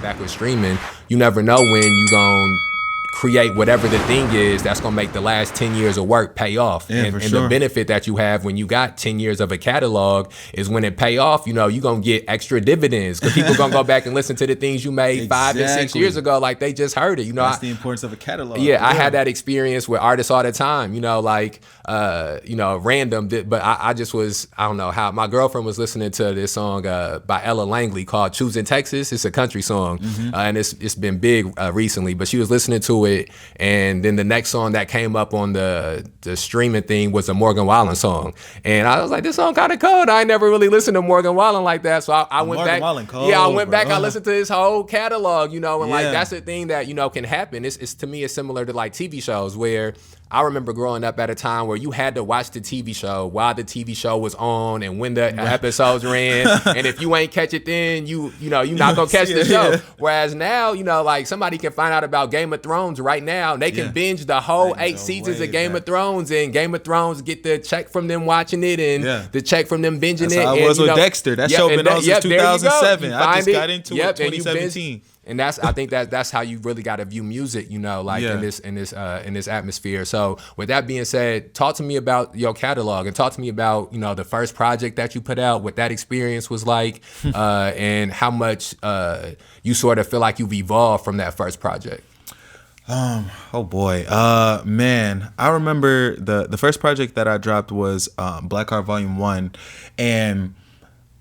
back with streaming, you never know when you gon' create whatever the thing is that's gonna make the last 10 years of work pay off. Yeah, and for and sure. the benefit that you have when you got 10 years of a catalog is when it pay off, you know, you gonna get extra dividends because people gonna go back and listen to the things you made 5 and 6 Exactly. years ago, like they just heard it. You know, That's the importance of a catalog. yeah, I had that experience with artists all the time, you know, like, random, but I just was, I don't know how, my girlfriend was listening to this song by Ella Langley called Choosing Texas. It's a country song, and it's been big recently, but she was listening to it, and then the next song that came up on the streaming thing was a Morgan Wallen song, and I was like, this song kind of cold. I ain't never really listened to Morgan Wallen like that, so I went Morgan back. Wallen cold, yeah, I went back, bro. I listened to his whole catalog, you know, and like Yeah. that's the thing that, you know, can happen. It's to me, it's similar to like TV shows where I remember growing up at a time where you had to watch the TV show while the TV show was on and when the episodes ran. And if you ain't catch it then, you're not going to catch the show. Yeah. Whereas now, you know, like somebody can find out about Game of Thrones right now. And they can binge the whole Like, 8 no seasons way, of Game man. of Thrones, and Game of Thrones get the check from them watching it and the check from them binging That's it. how it and, was you with know, Dexter. That yep, show and been on since there you go. 2007. You I just find it. got into it and you binge- 2017. And I think that's how you really got to view music, you know, like Yeah. in this atmosphere. So with that being said, talk to me about your catalog and talk to me about, you know, the first project that you put out, what that experience was like, and how much you sort of feel like you've evolved from that first project. Oh boy, man, I remember the first project that I dropped was Black Heart Volume 1, and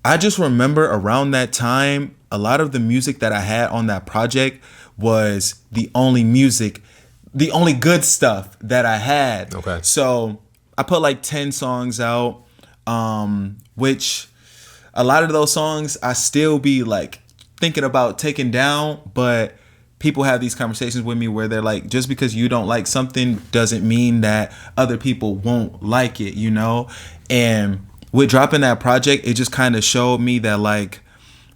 I just remember around that time, a lot of the music that I had on that project was the only good stuff that I had. Okay. So I put like 10 songs out, which a lot of those songs I still be like thinking about taking down, but people have these conversations with me where they're like, just because you don't like something doesn't mean that other people won't like it, you know? And with dropping that project, it just kind of showed me that, like,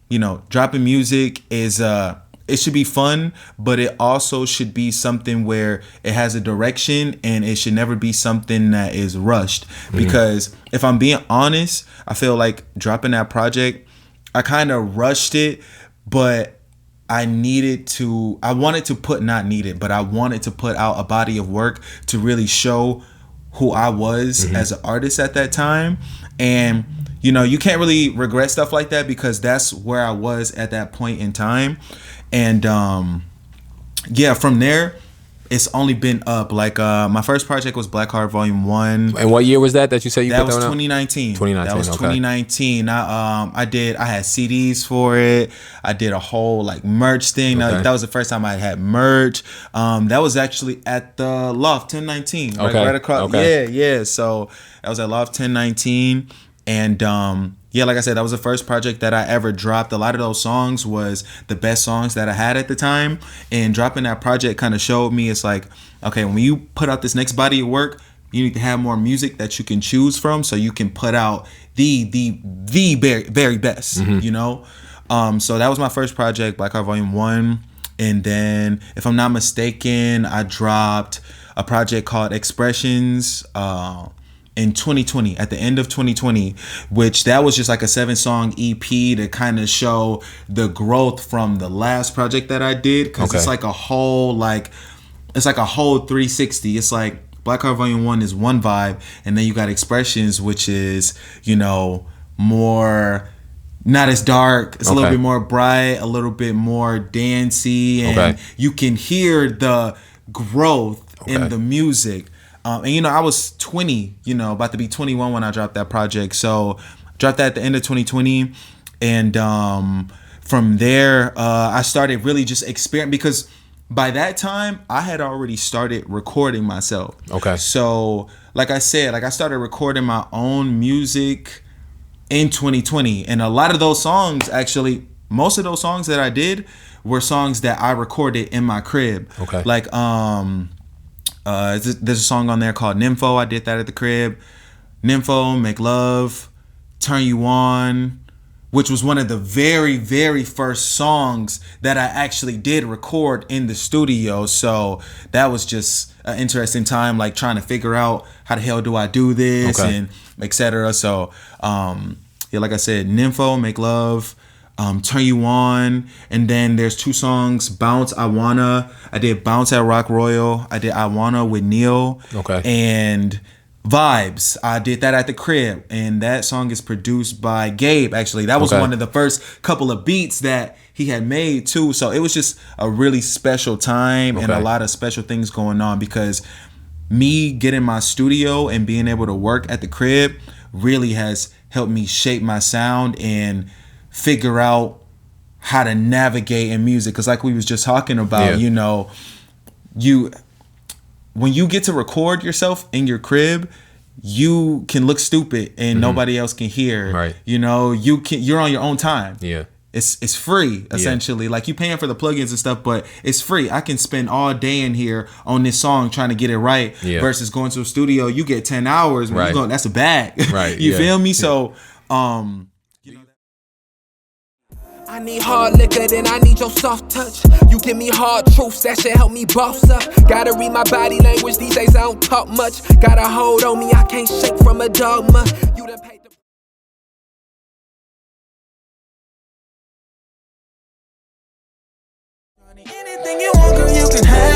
you know, dropping music is it should be fun, but it also should be something where it has a direction, and it should never be something that is rushed. Because if I'm being honest, I feel like dropping that project, I kind of rushed it, but I wanted to put out a body of work to really show who I was as an artist at that time. And, you know, you can't really regret stuff like that because that's where I was at that point in time. And, from there, it's only been up. Like, my first project was Black Heart Volume 1. And what year was that you said you That put was that one out? 2019. 2019, That was okay. 2019. I had CDs for it. I did a whole like merch thing. Okay. That was the first time I had merch. That was actually at the Loft 1019. Okay. Right across. Okay. Yeah. So that was at Loft 1019. And like I said, that was the first project that I ever dropped. A lot of those songs was the best songs that I had at the time. And dropping that project kind of showed me, it's like, okay, when you put out this next body of work, you need to have more music that you can choose from, so you can put out the very, very best, you know? So that was my first project, Black Heart Volume 1. And then, if I'm not mistaken, I dropped a project called Expressions in 2020, at the end of 2020, which that was just like a 7-song EP to kind of show the growth from the last project that I did. Because it's like a whole 360. It's like Black Heart Volume 1 is one vibe, and then you got Expressions, which is, you know, more, not as dark. It's a little bit more bright, a little bit more dancey, and you can hear the growth in the music. And, you know, I was 20, you know, about to be 21 when I dropped that project. So dropped that at the end of 2020. And from there, I started really just experimenting, because by that time, I had already started recording myself. Okay. So, like I said, I started recording my own music in 2020. And a lot of those songs, actually, most of those songs that I did were songs that I recorded in my crib. Okay. Like, there's a song on there called Nympho. I did that at the crib. Nympho, Make Love, Turn You On, which was one of the very, very first songs that I actually did record in the studio. So that was just an interesting time, like trying to figure out how the hell do I do this and etc. So, like I said, Nympho, Make Love, Turn You On, and then there's 2 songs, Bounce, I Wanna. I did Bounce at Rock Royal. I did I Wanna with Neil. Okay. And Vibes, I did that at the crib, and that song is produced by Gabe. Actually, that was Okay. one of the first couple of beats that he had made too. So it was just a really special time and a Okay. lot of special things going on, because me getting my studio and being able to work at the crib really has helped me shape my sound and figure out how to navigate in music. Because like we was just talking about, Yeah. you know, you when you get to record yourself in your crib, you can look stupid and nobody else can hear. Right. You know, you're on your own time. Yeah. It's free, essentially. Like, you paying for the plugins and stuff, but it's free. I can spend all day in here on this song trying to get it right. Yeah. Versus going to a studio, you get 10 hours. When Right. you go, that's a bag. Right, You yeah. feel me? So, I need hard liquor, then I need your soft touch. You give me hard truths, that should help me boss up. Gotta read my body language, these days I don't talk much. Got a hold on me, I can't shake from a dogma. You done paid the anything you want, girl, you can have.